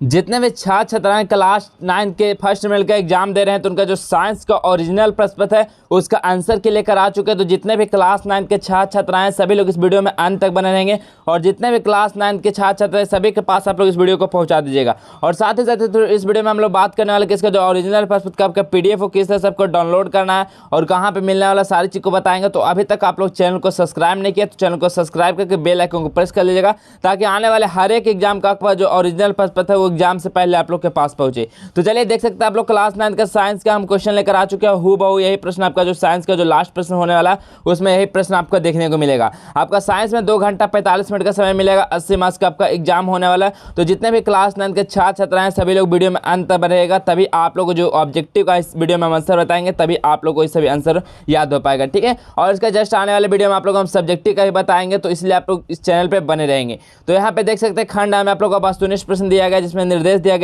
जितने भी छात्र छात्राएं क्लास 9 के फर्स्ट सेमेस्टर का एग्जाम दे रहे हैं तो उनका जो साइंस का ओरिजिनल प्रश्न पत्र है उसका आंसर के लेकर आ चुके हैं। तो जितने भी क्लास 9 के छात्र छात्राएं सभी लोग इस वीडियो में अंत तक बने रहेंगे और जितने भी क्लास 9 के छात्र छात्राएं सभी के पास आप लोग इस वीडियो को पहुंचा दीजिएगा। और साथ ही साथ इस वीडियो में हम लोग बात करने वाले कि इसका जो ओरिजिनल प्रश्न पत्र का PDF वो किस तरह सबको डाउनलोड करना है और कहाँ पर मिलने वाला सारी चीज़ को बताएंगे। तो अभी तक आप लोग चैनल को सब्सक्राइब नहीं किया तो चैनल को सब्सक्राइब करके बेल आइकन को प्रेस कर लीजिएगा ताकि आने वाले हर एक एग्जाम का जो ओरिजिनल प्रश्न पत्र है वो एग्जाम से पहले आप लोग के पास पहुंचे। तो चलिए देख सकते हैं आप लोग क्लास 9 का साइंस का हम क्वेश्चन लेकर आ चुके हैं। हूबहू यही प्रश्न आपका जो साइंस का जो लास्ट प्रश्न होने वाला है उसमें यही प्रश्न आपको देखने को मिलेगा। आपका साइंस में 2 घंटा 45 मिनट का समय मिलेगा। 80 मार्क्स का आपका एग्जाम होने वाला है। तो जितने भी क्लास 9 के छात्र छात्राएं सभी लोग वीडियो में अंत तक रहेगा, तभी आप लोग को जो ऑब्जेक्टिव का इस वीडियो में हम आंसर बताएंगे तभी आप लोग को इस सभी आंसर याद हो पाएगा, ठीक है। और इसका जस्ट आने वाले वीडियो में आप लोग हम सब्जेक्टिव का ही बताएंगे, तो इसलिए आप लोग इस चैनल पर बने रहेंगे। तो यहाँ पे देख सकते हैं खंड में आप लोग को वस्तुनिष्ठ प्रश्न दिया गया जिसमें निर्देश दिया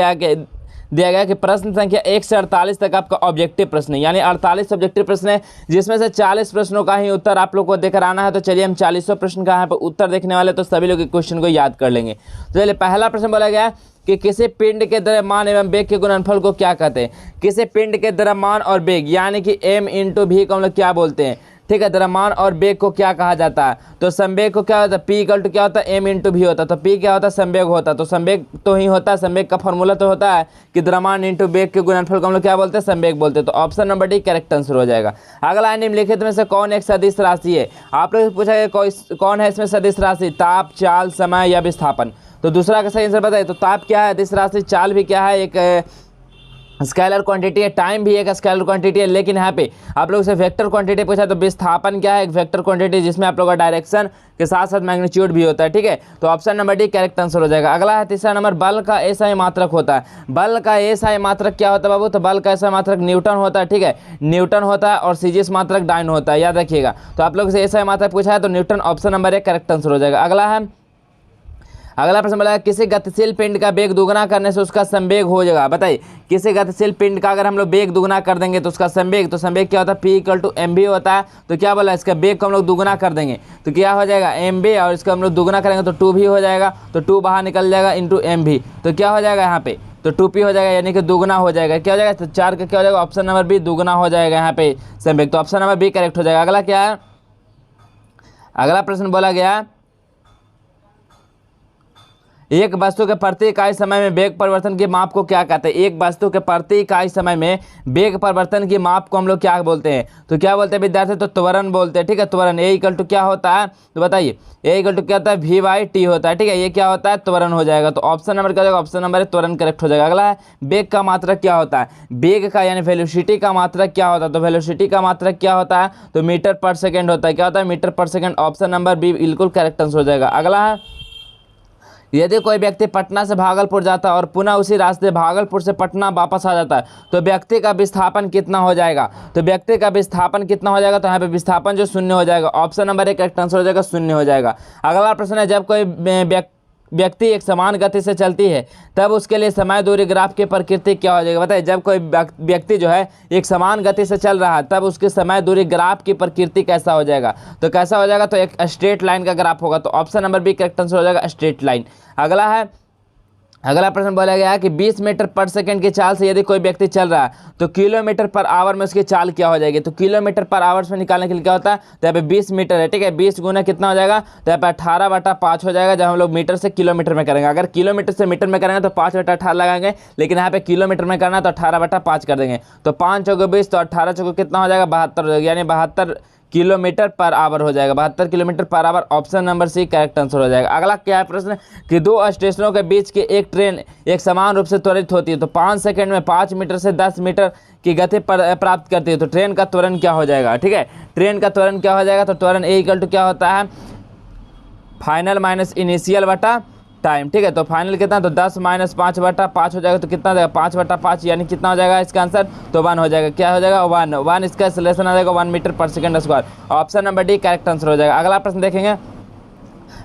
गया कि प्रश्न संख्या 1 से 48 तक आपका ऑब्जेक्टिव प्रश्न है, यानी 48 ऑब्जेक्टिव प्रश्न है जिसमें से 40 प्रश्नों का ही उत्तर आप लोग को देकर आना है। तो चलिए हम 40 प्रश्न का यहाँ पर उत्तर देखने वाले, तो सभी लोग क्वेश्चन को याद कर लेंगे। तो चलिए पहला प्रश्न बोला गया कि किसी पिंड के द्रव्यमान एवं वेग के गुणनफल को क्या कहते हैं। किसी पिंड के द्रव्यमान और वेग यानी कि m × v को हम लोग क्या बोलते हैं, ठीक है। द्रव्यमान और वेग को क्या कहा जाता है, तो संवेग को क्या होता है, P = क्या होता है, m × v होता है। तो P क्या होता है, संवेग होता है। तो संवेग तो ही होता है, संवेग का फॉर्मूला तो होता है कि द्रव्यमान × वेग के गुणनफल को हम लोग क्या बोलते हैं, संवेग बोलते हैं। तो option number D correct answer हो जाएगा। अगला है निम्नलिखित में से कौन एक सदिश राशि है। आप लोग पूछा गया कौन है इसमें सदिश राशि, ताप, चाल, समय या विस्थापन। तो दूसरा का सही आंसर बताइए। तो ताप क्या है, सदिश राशि, चाल भी क्या है, एक स्केलर क्वांटिटी है, टाइम भी एक स्केलर क्वांटिटी है, लेकिन यहाँ पे आप लोग से वेक्टर क्वांटिटी पूछा। तो विस्थापन क्या है, एक वेक्टर क्वांटिटी जिसमें आप लोग का डायरेक्शन के साथ साथ मैग्नीट्यूड भी होता है, ठीक है। तो option number D correct answer हो जाएगा। अगला है तीसरा नंबर, बल का एसआई मात्रक होता है। बल का एसआई मात्रक क्या होता है बाबू, तो बल का एसआई मात्रक न्यूटन होता है, ठीक है। न्यूटन होता है और सीजीएस मात्रक डाइन होता है, याद रखिएगा। तो आप लोग से एसआई मात्रक पूछा है तो Newton option number 1 correct answer हो जाएगा। अगला प्रश्न बोला किसी गतिशील पिंड का वेग दुगना करने से उसका संवेग हो जाएगा। बताइए किसी गतिशील पिंड का अगर हम लोग वेग दुगना कर देंगे तो उसका संवेग, तो संवेग क्या होता है, P = mv होता है। तो क्या बोला, इसका वेग को हम लोग दुगना कर देंगे तो क्या हो जाएगा, mv, और इसका हम लोग दुगना करेंगे तो 2v हो जाएगा। तो 2 बाहर निकल जाएगा × mv, तो क्या हो जाएगा यहाँ पे, तो 2p हो जाएगा, यानी कि दुगना हो जाएगा। क्या हो जाएगा, तो 4 का क्या हो जाएगा, ऑप्शन नंबर बी दुगना हो जाएगा यहाँ पे संवेग। तो ऑप्शन नंबर बी करेक्ट हो जाएगा। अगला क्या है, अगला प्रश्न बोला गया एक वस्तु के प्रति इकाई समय में वेग परिवर्तन की माप को क्या कहते हैं। एक वस्तु के प्रति इकाई समय में वेग परिवर्तन की माप को हम लोग क्या बोलते हैं, तो क्या बोलते हैं विद्यार्थी, तो त्वरण बोलते हैं, ठीक है। त्वरण A = क्या होता है, तो बताइए A = क्या होता है, v/t होता है, ठीक है। ये क्या होता है, त्वरण हो जाएगा। तो ऑप्शन नंबर क्या हो जाएगा, ऑप्शन नंबर त्वरण करेक्ट हो जाएगा। अगला है वेग का मात्रक क्या होता है। वेग का यानी वेलोसिटी का मात्रक क्या होता है, तो वेलोसिटी का मात्रक क्या होता है, तो मीटर/सेकंड होता है। क्या होता है, मीटर/सेकंड। ऑप्शन नंबर बी बिल्कुल करेक्ट आंसर हो जाएगा। अगला है यदि कोई व्यक्ति पटना से भागलपुर जाता है और पुनः उसी रास्ते भागलपुर से पटना वापस आ जाता है तो व्यक्ति का विस्थापन कितना हो जाएगा। तो व्यक्ति का विस्थापन कितना हो जाएगा, तो यहाँ पे विस्थापन जो 0 हो जाएगा। ऑप्शन नंबर 1 करेक्ट आंसर हो जाएगा, 0 हो जाएगा। अगला प्रश्न है जब कोई व्यक्ति एक समान गति से चलती है तब उसके लिए समय दूरी ग्राफ की प्रकृति क्या हो जाएगा। बताइए जब कोई व्यक्ति जो है एक समान गति से चल रहा है तब उसके समय दूरी ग्राफ की प्रकृति कैसा हो जाएगा, तो कैसा हो जाएगा, तो एक स्ट्रेट लाइन का ग्राफ होगा। तो option number B correct answer हो जाएगा, स्ट्रेट लाइन। अगला प्रश्न बोला गया है कि 20 मीटर/सेकंड की चाल से यदि कोई व्यक्ति चल रहा है तो किलोमीटर/आवर में उसकी चाल क्या हो जाएगी। तो किलोमीटर/आवर में निकालने के लिए क्या होता है, तो यहाँ पे 20 मीटर है, ठीक है। 20 गुना कितना हो जाएगा, तो यहाँ पे 18/5 हो जाएगा। जब हम लोग मीटर से किलोमीटर में करेंगे, अगर किलोमीटर से मीटर में करेंगे तो 5/18 लगाएंगे, लेकिन यहाँ पे किलोमीटर में करना तो 18/5 कर देंगे। तो 5 × 20 तो 18 × कितना हो जाएगा, 72 हो जाएगा, यानी 72 किलोमीटर/आवर हो जाएगा। 72 kilometre per hour. Option number C correct answer हो जाएगा। अगला क्या है प्रश्न कि 2 स्टेशनों के बीच की एक ट्रेन एक समान रूप से त्वरित होती है तो 5 सेकंड में 5 मीटर से 10 मीटर की गति प्राप्त करती है तो ट्रेन का त्वरण क्या हो जाएगा, ठीक है। ट्रेन का त्वरण क्या हो जाएगा, तो त्वरण A = क्या होता है, फाइनल - इनिशियल बटा टाइम, ठीक है। तो फाइनल कितना, तो 10 - 5/5 हो जाएगा। तो कितना हो जाएगा, 5/5, यानी कितना हो जाएगा इसका आंसर, तो 1 हो जाएगा। क्या हो जाएगा, 1 इसका सलेशन आ जाएगा 1 मीटर/सेकंड²। Option number D correct answer हो जाएगा। अगला प्रश्न देखेंगे।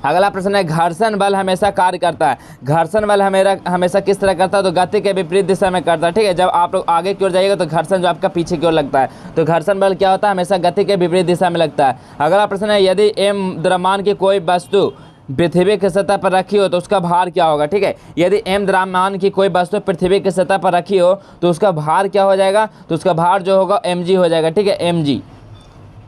अगला प्रश्न है घर्षण बल हमेशा कार्य करता है। घर्षण बल हमेशा किस तरह करता है, तो गति के विपरीत दिशा में करता है, ठीक है। जब आप लोग आगे की ओर जाइएगा तो घर्षण जो आपका पीछे की ओर लगता है, तो घर्षण बल क्या होता है, हमेशा गति के विपरीत दिशा में लगता है। अगला प्रश्न है यदि m द्रव्यमान की कोई वस्तु पृथ्वी की सतह पर रखी हो तो उसका भार क्या होगा। ठीक है, यदि m द्रव्यमान की कोई वस्तु पृथ्वी की सतह पर रखी हो तो उसका भार क्या हो जाएगा, तो उसका भार जो होगा mg हो जाएगा। ठीक है, mg।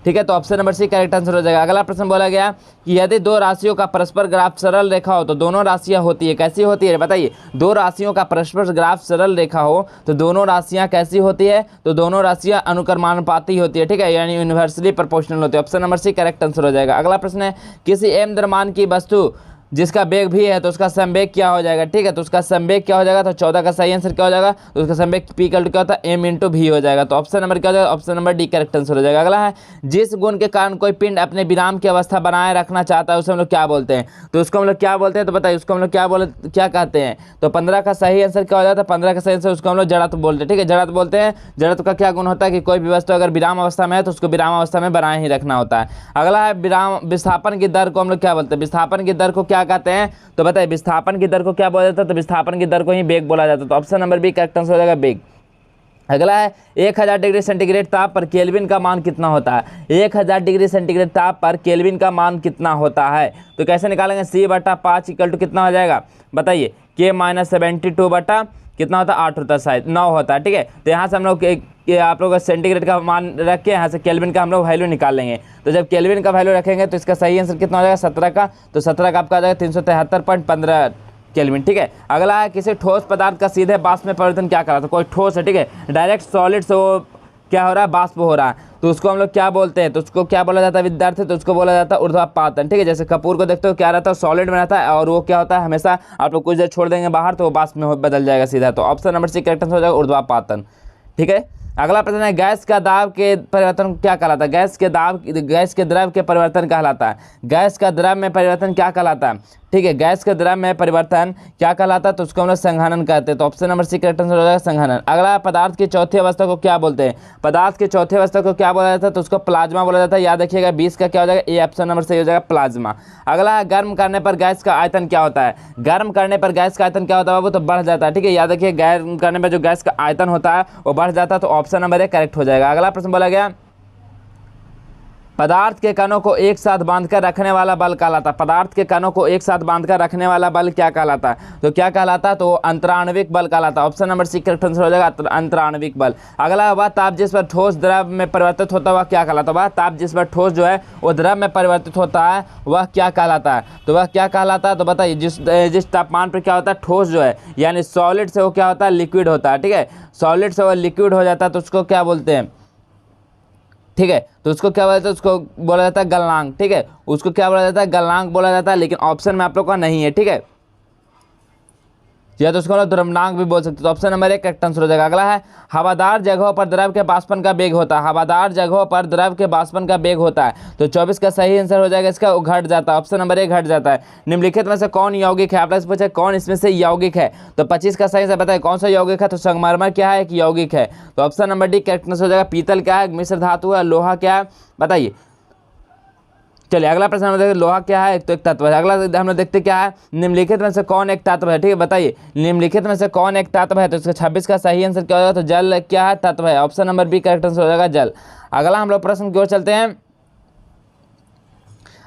ठीक है, तो option number C correct answer हो जाएगा। अगला प्रश्न बोला गया कि यदि दो राशियों का परस्पर ग्राफ सरल रेखा हो तो दोनों राशियां होती है, कैसी होती है बताइए। दो राशियों का परस्पर ग्राफ सरल रेखा हो तो दोनों राशियां कैसी होती है, तो दोनों राशियां अनुक्रमानुपाती होती है। ठीक है, यानी यूनिवर्सली प्रोपोर्शनल होती है। Option number C correct answer हो जाएगा। अगला प्रश्न है किसी m द्रव्यमान की वस्तु जिसका वेग भी है तो उसका संवेग क्या हो जाएगा। ठीक है, तो उसका संवेग क्या हो जाएगा, तो 14 का सही आंसर क्या हो जाएगा, तो उसका संवेग p इक्वल टू क्या होता है m इंटू भी हो जाएगा। तो ऑप्शन नंबर क्या हो जाएगा, option number D correct answer हो जाएगा। अगला है जिस गुण के कारण कोई पिंड अपने विराम की अवस्था बनाए रखना चाहता है उसे हम लोग क्या बोलते हैं, तो उसको हम लोग क्या बोलते हैं, तो बताइए उसको हम लोग क्या कहते हैं। तो 15 का सही आंसर क्या हो जाता है, 15 का सही आंसर उसको हम लोग जड़त्व बोलते हैं। ठीक है, जड़त्व बोलते हैं। जड़त्व का क्या गुण होता है कि कोई भी वस्तु अगर विराम अवस्था में है तो उसको विराम अवस्था में बनाए ही रखना होता है। अगला है विस्थापन की दर को हम लोग क्या बोलते हैं, विस्थापन की दर को क्या कहते हैं, तो बताइए विस्थापन की दर को क्या बोला जाता है, तो विस्थापन की दर को ही वेग बोला जाता है। तो option number B correct answer हो जाएगा वेग। अगला है 1000 डिग्री सेंटीग्रेड ताप पर केल्विन का मान कितना होता है। 1000 डिग्री सेंटीग्रेड ताप पर केल्विन का मान कितना होता है, तो कैसे निकालेंगे, c/5 इक्वल टू कितना हो जाएगा बताइए, k-72 बटा कितना होता है 8 होता है, शायद 9 होता है। ठीक है, तो यहाँ से हम लोग आप लोग सेंटीग्रेड का मान रख के यहाँ से केल्विन का हम लोग वैल्यू निकाल लेंगे। तो जब केल्विन का वैल्यू रखेंगे तो इसका सही आंसर कितना हो जाएगा 17 का, तो 17 का आपका आ जाएगा 373.15 केल्विन। ठीक है, अगला है किसी ठोस पदार्थ का सीधे वाष्प में परिवर्तन क्या करा, तो कोई ठोस है, ठीक है, डायरेक्ट सॉलिड से वो क्या हो रहा है, वाष्प हो रहा है, तो उसको हम लोग क्या बोलते हैं, तो उसको क्या बोला जाता है विद्यार्थी, तो उसको बोला जाता है ऊर्ध्वापातन। ठीक है, जैसे कपूर को देखते हो क्या रहता है, सॉलिड में रहता है और वो क्या होता है हमेशा आप लोग कुछ देर छोड़ देंगे बाहर तो वो वाष्प में बदल जाएगा सीधा। तो option number C correct answer हो जाएगा ऊर्ध्वापातन। ठीक है, अगला प्रश्न है गैस का दाब के परिवर्तन क्या कहलाता है, गैस के द्रव के परिवर्तन कहलाता है। गैस का द्रव में परिवर्तन क्या कहलाता है, ठीक है, गैस के द्रव में परिवर्तन क्या कहलाता है, तो उसको हम लोग संघनन कहते हैं। तो option number C correct answer हो जाएगा संघनन। अगला पदार्थ की चौथी अवस्था को क्या बोलते हैं, पदार्थ की चौथी अवस्था को क्या बोला जाता है, तो उसको प्लाज्मा बोला जाता है। याद रखिएगा 20 का क्या हो जाएगा, ए ऑप्शन नंबर सही हो जाएगा प्लाज्मा। अगला है गर्म करने पर गैस का आयतन क्या होता है, गर्म करने पर गैस का आयतन क्या होता है बाबू, तो बढ़ जाता है। ठीक है, याद रखिए गर्म करने पर जो गैस का आयतन होता है वो बढ़ जाता है। तो ऑप्शन नंबर ए करेक्ट हो जाएगा। अगला प्रश्न बोला गया पदार्थ के कणों को एक साथ बांधकर रखने वाला बल कहलाता है। पदार्थ के कणों को एक साथ बांधकर रखने वाला बल क्या कहलाता है, तो क्या कहलाता है, तो अंतराण्विक बल कहलाता है। Option number C correct answer हो जाएगा अंतराण्विक बल। अगला वह ताप जिस पर ठोस द्रव में परिवर्तित होता है वह क्या कहलाता है, वह ताप जिस पर ठोस जो है वो द्रव में परिवर्तित होता है वह क्या कहलाता है, तो वह क्या कहलाता है, तो बताइए जिस तापमान पर क्या होता है ठोस जो है यानी सॉलिड से वो क्या होता है लिक्विड होता है। ठीक है, सॉलिड से वो लिक्विड हो जाता है तो उसको क्या बोलते हैं, ठीक है, तो उसको क्या बोला जाता है, उसको बोला जाता है गलनांक। ठीक है, उसको क्या बोला जाता है, गलनांक बोला जाता है, लेकिन ऑप्शन में आप लोग का नहीं है। ठीक है, या तो उसको द्रव्यनांक भी बोल सकते हो। तो ऑप्शन नंबर एक करेक्ट आंसर हो जाएगा। अगला है हवादार जगहों पर द्रव के वाष्पन का वेग होता है। हवादार जगहों पर द्रव के वाष्पन का वेग होता है, तो 24 का सही आंसर हो जाएगा इसका, वो घट जाता है। ऑप्शन नंबर एक घट जाता है। निम्नलिखित में से कौन यौगिक है, आपने पूछा कौन इसमें से यौगिक है, तो 25 का सही आंसर बताइए कौन सा यौगिक है, तो संगमरमर क्या है, एक यौगिक है। तो option number D correct answer हो जाएगा। पीतल क्या है, मिश्र धातु है। लोहा क्या है बताइए। चलिए अगला प्रश्न हम देखते लोहा क्या है, तो एक तत्व है। अगला हम लोग देखते क्या है, निम्नलिखित में से कौन एक तत्व है। ठीक है, बताइए निम्नलिखित में से कौन एक तत्व है, तो इसका 26 का सही आंसर क्या होगा, तो जल क्या है, तत्व है। Option number B correct answer हो जाएगा जल। अगला हम लोग प्रश्न की ओर चलते हैं।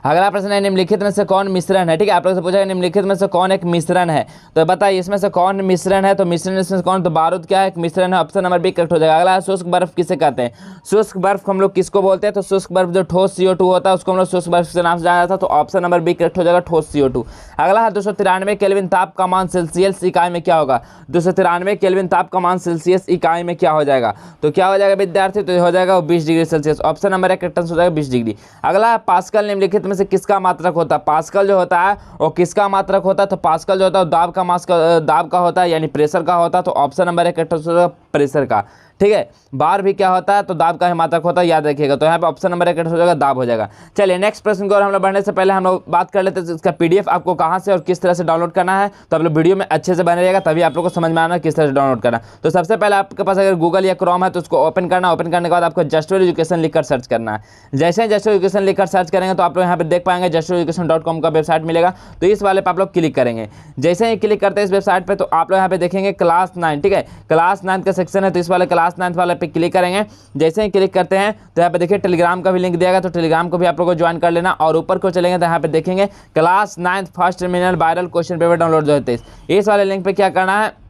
अगला प्रश्न है निम्नलिखित में से कौन मिश्रण है। ठीक है, आप लोग से पूछा निम्नलिखित में से कौन एक मिश्रण है, तो बताइए इसमें से कौन मिश्रण है, तो मिश्रण इसमें से कौन, तो बारूद क्या है, एक मिश्रण है। ऑप्शन नंबर बी करेक्ट हो जाएगा। अगला शुष्क बर्फ किसे कहते हैं, शुष्क बर्फ हम लोग किसको बोलते हैं, तो शुष्क बर्फ जो ठोस CO2 होता है उसको हम लोग शुष्क बर्फ से नाम से जाना जाता है। तो ऑप्शन नंबर बी करेक्ट हो जाएगा ठोस CO2। अगला है 293 केल्विन ताप का मान सेल्सियस इकाई में क्या होगा, 293 केल्विन ताप का मान सेल्सियस इकाई में क्या हो जाएगा, तो क्या हो जाएगा विद्यार्थी, तो हो जाएगा 20 डिग्री सेल्सियस। ऑप्शन नंबर एक करेक्ट आंसर हो जाएगा 20 डिग्री। अगला पास्कल निम्नलिखित में से किसका मात्रक होता है, पास्कल जो होता है वो किसका मात्रक होता है, तो पास्कल जो होता है दाब का होता है यानी प्रेशर का होता है। तो ऑप्शन नंबर एक करेक्ट आंसर हो जाएगा प्रेशर का। ठीक है, बार भी क्या होता है, तो दाब का ही मात्रक होता है, याद रखिएगा। तो यहाँ पे ऑप्शन नंबर एक हो जाएगा दाब हो जाएगा। चलिए नेक्स्ट प्रश्न की ओर हम लोग बढ़ने से पहले हम लोग बात कर लेते हैं इसका PDF आपको कहाँ से और किस तरह से डाउनलोड करना है। तो आप लोग वीडियो में अच्छे से बने रहेगा, तभी आप लोग को समझ में आना किस तरह से डाउनलोड करना। तो सबसे पहले आपके पास अगर गूगल या क्रोम है तो उसको ओपन करना। ओपन करने के बाद आपको जस्टोर एजुकेशन लिखकर सर्च करना है। जैसे ही जस्टोर एजुकेशन लिखकर सर्च करेंगे तो आप लोग यहाँ पे देख पाएंगे justoreducation.com का वेबसाइट मिलेगा। तो इस वाले पर आप लोग क्लिक करेंगे। जैसे ही क्लिक करते हैं इस वेबसाइट पर तो आप लोग यहाँ पे देखेंगे क्लास 9। ठीक है, क्लास 9 का सेक्शन है, तो इस वाले क्लास 9th वाले पे क्लिक करेंगे। जैसे ही क्लिक करते हैं तो यहाँ पे देखिए टेलीग्राम का भी लिंक दिया गया, तो टेलीग्राम को भी आप लोग को ज्वाइन कर लेना। और ऊपर को चलेंगे तो यहाँ पे देखेंगे class 9th first terminal viral question paper download 2023, इस वाले लिंक पे क्या करना है,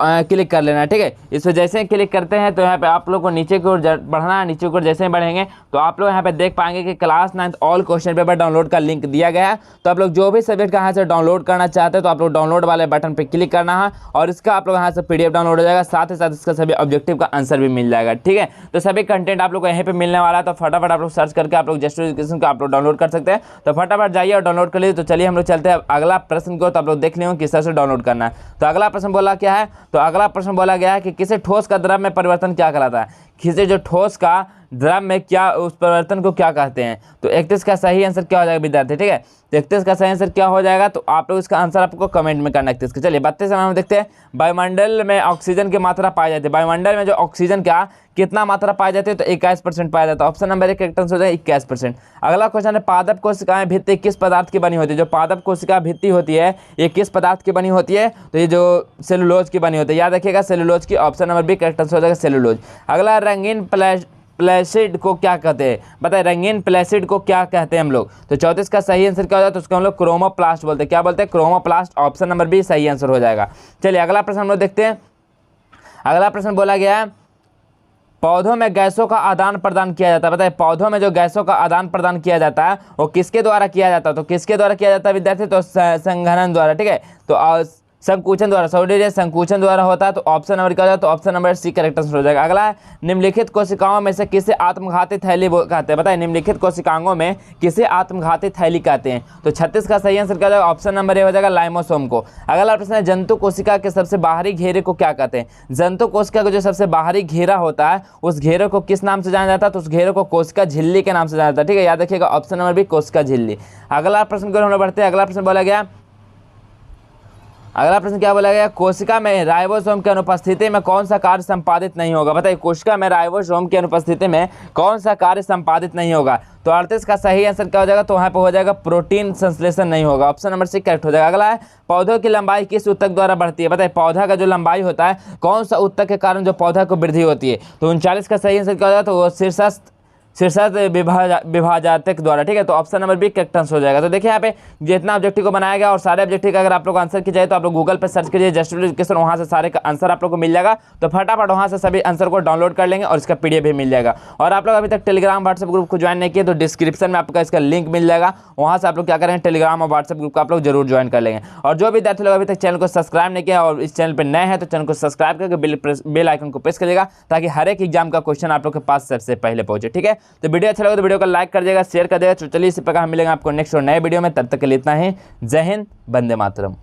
क्लिक कर लेना है। ठीक है, इस पर जैसे ही क्लिक करते हैं तो यहाँ पे आप लोग को नीचे की ओर बढ़ना है। नीचे की ओर जैसे ही बढ़ेंगे तो आप लोग यहाँ पे देख पाएंगे कि class 9th all question paper download का लिंक दिया गया है। तो आप लोग जो भी सब्जेक्ट का यहाँ से डाउनलोड करना चाहते हैं तो आप लोग डाउनलोड वाले बटन पर क्लिक करना है और इसका आप लोग यहाँ से PDF डाउनलोड हो जाएगा, साथ ही साथ इसका सभी ऑब्जेक्टिव का आंसर भी मिल जाएगा। ठीक है, तो सभी कंटेंट आप लोग को यहीं पर मिलने वाला है। तो फटाफट आप लोग सर्च करके आप लोग जस्ट एजुकेशन को आप लोग डाउनलोड कर सकते हैं। तो फटाफट जाइए और डाउनलोड कर लीजिए। तो चलिए हम लोग चलते हैं अगला प्रश्न को, तो आप लोग देख लेंगे किस तरह से डाउनलोड करना है। तो अगला प्रश्न बोला क्या है, तो अगला प्रश्न बोला गया है कि किसी ठोस का द्रव में परिवर्तन क्या कहलाता है। किसी जो ठोस का द्रव में क्या, उस परिवर्तन को क्या कहते हैं। तो 31 का सही आंसर क्या हो जाएगा विद्यार्थी। ठीक है, तो 31 का सही आंसर क्या हो जाएगा, तो आप लोग इसका आंसर आपको कमेंट में करना है 31 का। चलिए 32 में हम देखते हैं वायुमंडल में ऑक्सीजन की मात्रा पाई जाती है। वायुमंडल में जो ऑक्सीजन का कितना मात्रा पाई जाती है, तो 21% पाया जाता है। ऑप्शन नंबर 1 करेक्ट आंसर हो जाएगा 21%। अगला क्वेश्चन है पादप कोशिकाएं भित्ति किस पदार्थ की बनी होती है। जो पादप कोशिका भित्ति होती है ये किस पदार्थ की बनी होती है, तो ये जो सेलुलोज की बनी होती है। याद रखिएगा सेलुलोज की। Option number B correct answer हो जाएगा सेलुलोज। अगला रंगीन प्लेसिड को क्या कहते हैं, बताए रंगीन प्लेसिड को क्या कहते हैं हम लोग। तो 34 का सही आंसर क्या हो जाता है, तो उसको हम लोग क्रोमोप्लास्ट बोलते हैं। क्या बोलते हैं, क्रोमोप्लास्ट। ऑप्शन नंबर बी सही आंसर हो जाएगा। चलिए अगला प्रश्न हम लोग देखते हैं। अगला प्रश्न बोला गया है पौधों में गैसों का आदान प्रदान किया जाता है। बताइए पौधों में जो गैसों का आदान प्रदान किया जाता है वो किसके द्वारा किया जाता है। तो किसके द्वारा किया जाता है विद्यार्थी, तो संघनन द्वारा। ठीक है, तो संकुचन द्वारा, सॉरी संकुचन द्वारा होता है। तो ऑप्शन नंबर क्या हो जाएगा, तो option number C correct answer हो जाएगा। अगला है निम्नलिखित कोशिकाओं में से किसे आत्मघाती थैली कहते हैं। बताइए निम्नलिखित कोशिकाओं में किसे आत्मघाती थैली कहते हैं। तो 36 का सही आंसर क्या हो जाएगा, ऑप्शन नंबर ए हो जाएगा लाइमोसोम को। अगला प्रश्न है जंतु कोशिका के सबसे बाहरी घेरे को क्या कहते हैं। जंतु कोशिका का जो सबसे बाहरी घेरा होता है उस घेरे को किस नाम से जाना जाता है, तो उस घेरे को कोशिका झिल्ली के नाम से जाना जाता है। ठीक है, याद रखिएगा ऑप्शन नंबर बी कोशिका झिल्ली। अगला प्रश्न को हम लोग बढ़ते हैं। अगला प्रश्न बोला गया, अगला प्रश्न क्या बोला गया, कोशिका में राइबोसोम की अनुपस्थिति में कौन सा कार्य संपादित नहीं होगा। बताइए कोशिका में राइबोसोम की अनुपस्थिति में कौन सा कार्य संपादित नहीं होगा। तो 38 का सही आंसर क्या हो जाएगा, तो वहाँ पे हो जाएगा प्रोटीन संश्लेषण नहीं होगा। ऑप्शन नंबर सी करेक्ट हो जाएगा। अगला है पौधों की लंबाई किस ऊतक द्वारा बढ़ती है। बताइए पौधा का जो लंबाई होता है कौन सा ऊतक के कारण जो पौधा को वृद्धि होती है। तो 39 का सही आंसर क्या हो जाएगा, तो वो शीर्षस्थ विभाजक द्वारा। ठीक है, तो option number B correct answer हो जाएगा। तो देखिए यहाँ पे जितना ऑब्जेक्टिव को बनाया गया और सारे ऑब्जेक्टिव का अगर आप लोग आंसर कीजिए तो आप लोग गूगल पे सर्च कीजिए जस्ट एजुकेशन, वहाँ से सारे का आंसर आप लोग को मिल जाएगा। तो फटाफट वहाँ से सभी आंसर को डाउनलोड कर लेंगे और इसका PDF भी मिल जाएगा। और आप लोग अभी तक टेलीग्राम व्हाट्सएप ग्रुप को ज्वाइन नहीं किए तो डिस्क्रिप्शन में आपका इसका लिंक मिल जाएगा, वहाँ से आप लोग क्या करेंगे टेलीग्राम और व्हाट्सएप ग्रुप को आप लोग जरूर ज्वाइन कर लेंगे। और जो विद्यार्थी लोग अभी तक चैनल को सब्सक्राइब नहीं किया और इस चैनल पर नए हैं तो चैनल को सब्सक्राइब करके बेल आइकन को प्रेस करिएगा ताकि हर एक एग्जाम का क्वेश्चन आप लोग के पास सबसे पहले पहुंचे। ठीक है, तो वीडियो अच्छा लगे तो वीडियो को लाइक कर देगा, शेयर कर देगा। तो चलिए इसी प्रकार हम मिलेंगे आपको नेक्स्ट और नए वीडियो में। तब तक के लिए इतना ही। जय हिंद, वंदे मातरम।